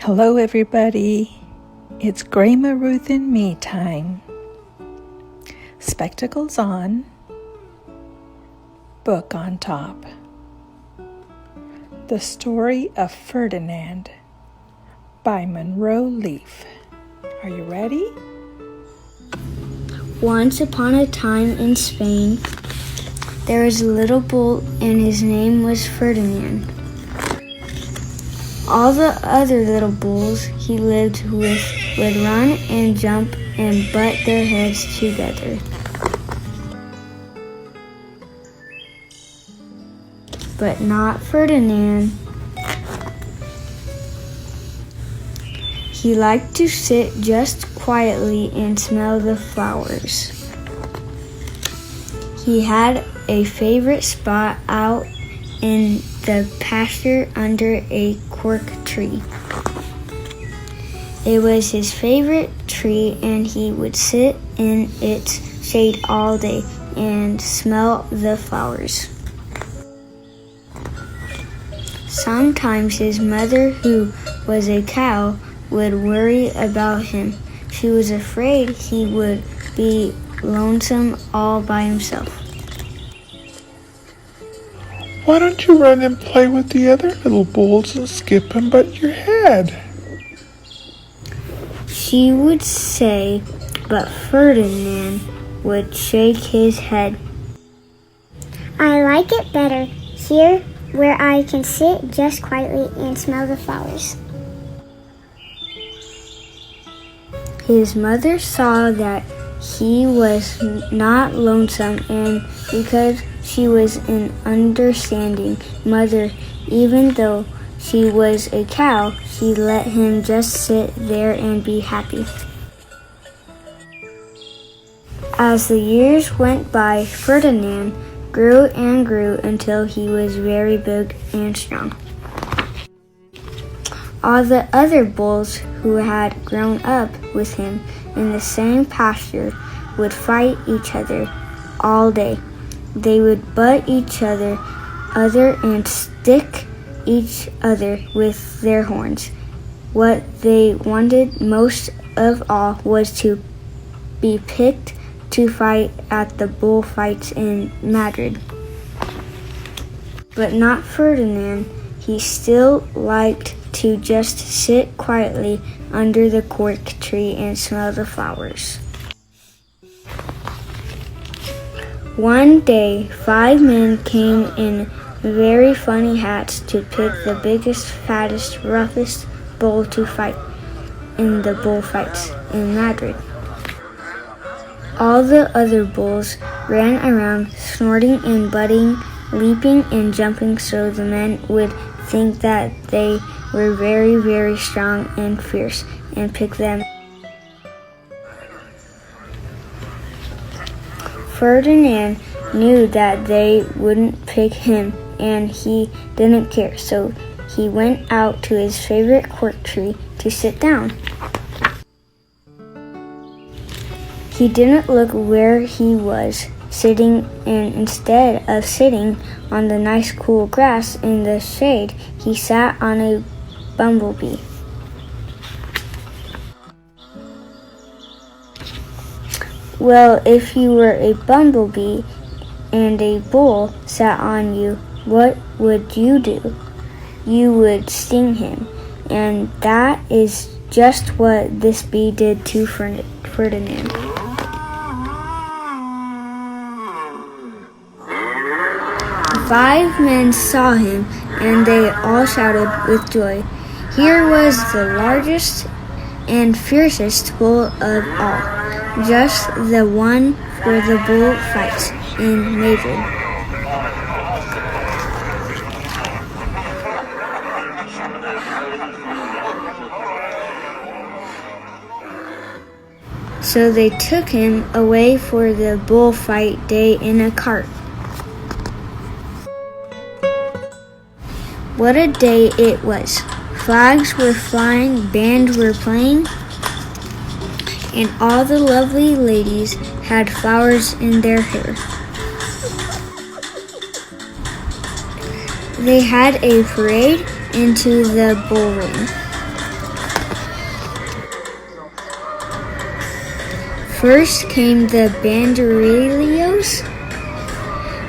Hello everybody, it's Grayma Ruth and me time. Spectacles on, book on top. The Story of Ferdinand by Monroe Leaf. Are you ready? Once upon a time in Spain, there was a little bull and his name was Ferdinand. All the other little bulls he lived with would run and jump and butt their heads together. But not Ferdinand. He liked to sit just quietly and smell the flowers. He had a favorite spot out in the pasture under a cork tree. It was his favorite tree, and he would sit in its shade all day and smell the flowers. Sometimes his mother, who was a cow, would worry about him. She was afraid he would be lonesome all by himself. Why don't you run and play with the other little bulls and skip and butt your head? She would say, but Ferdinand would shake his head. I like it better here where I can sit just quietly and smell the flowers. His mother saw that he was not lonesome, and because she was an understanding mother, even though she was a cow, she let him just sit there and be happy. As the years went by, Ferdinand grew and grew until he was very big and strong. All the other bulls who had grown up with him in the same pasture would fight each other all day. They would butt each other and stick each other with their horns. What they wanted most of all was to be picked to fight at the bullfights in Madrid. But not Ferdinand. He still liked to just sit quietly under the cork tree and smell the flowers. One day, 5 men came in very funny hats to pick the biggest, fattest, roughest bull to fight in the bullfights in Madrid. All the other bulls ran around, snorting and butting, leaping and jumping, so the men would think that they were very, very strong and fierce and pick them. Ferdinand knew that they wouldn't pick him, and he didn't care, so he went out to his favorite cork tree to sit down. He didn't look where he was sitting, and instead of sitting on the nice cool grass in the shade, he sat on a bumblebee. Well, if you were a bumblebee and a bull sat on you, what would you do? You would sting him, and that is just what this bee did to Ferdinand. The 5 men saw him, and they all shouted with joy. Here was the largest and fiercest bull of all, just the one for the bullfights in Madrid. So they took him away for the bullfight day in a cart. What a day it was. Flags were flying, bands were playing, and all the lovely ladies had flowers in their hair. They had a parade into the bull ring. First came the banderillos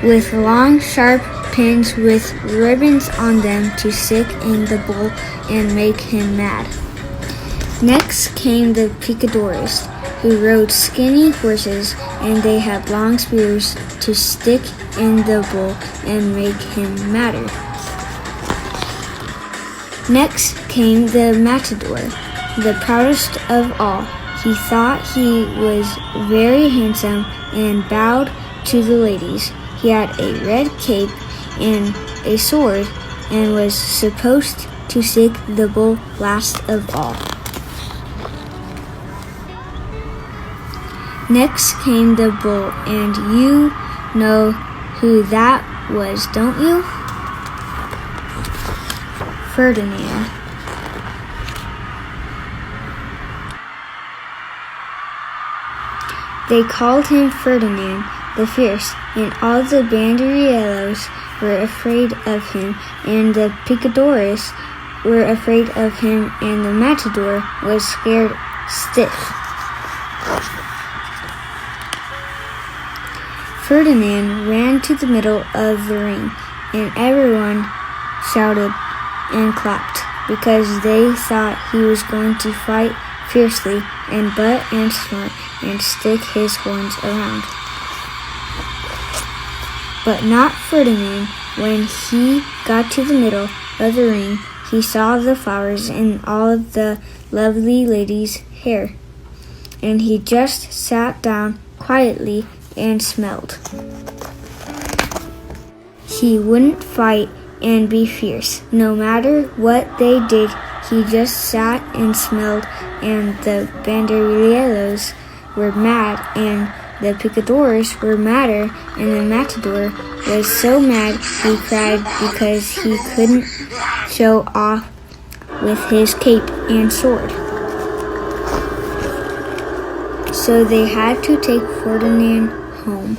with long, sharp pins with ribbons on them to stick in the bull and make him mad. Next came the picadores, who rode skinny horses, and they had long spears to stick in the bull and make him madder. Next came the matador, the proudest of all. He thought he was very handsome and bowed to the ladies. He had a red cape and a sword and was supposed to stick the bull last of all. Next came the bull, and you know who that was, don't you? Ferdinand. They called him Ferdinand the Fierce, and all the banderillos were afraid of him, and the picadores were afraid of him, and the matador was scared stiff. Ferdinand ran to the middle of the ring, and everyone shouted and clapped, because they thought he was going to fight fiercely and butt and snort and stick his horns around. But not Ferdinand. When he got to the middle of the ring, he saw the flowers in all of the lovely lady's hair, and he just sat down quietly and smelled. He wouldn't fight and be fierce. No matter what they did, he just sat and smelled, and the banderillos were mad, and the picadores were madder, and the matador was so mad he cried because he couldn't show off with his cape and sword. So they had to take Ferdinand home.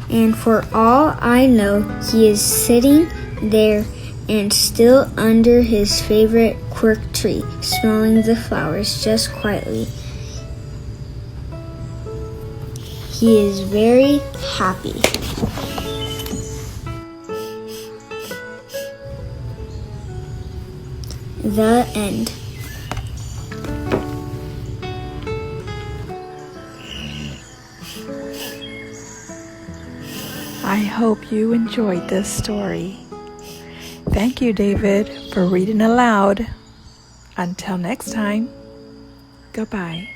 And for all I know, he is sitting there and still under his favorite quirk tree, smelling the flowers just quietly. He is very happy. The end. I hope you enjoyed this story. Thank you, David, for reading aloud. Until next time, goodbye.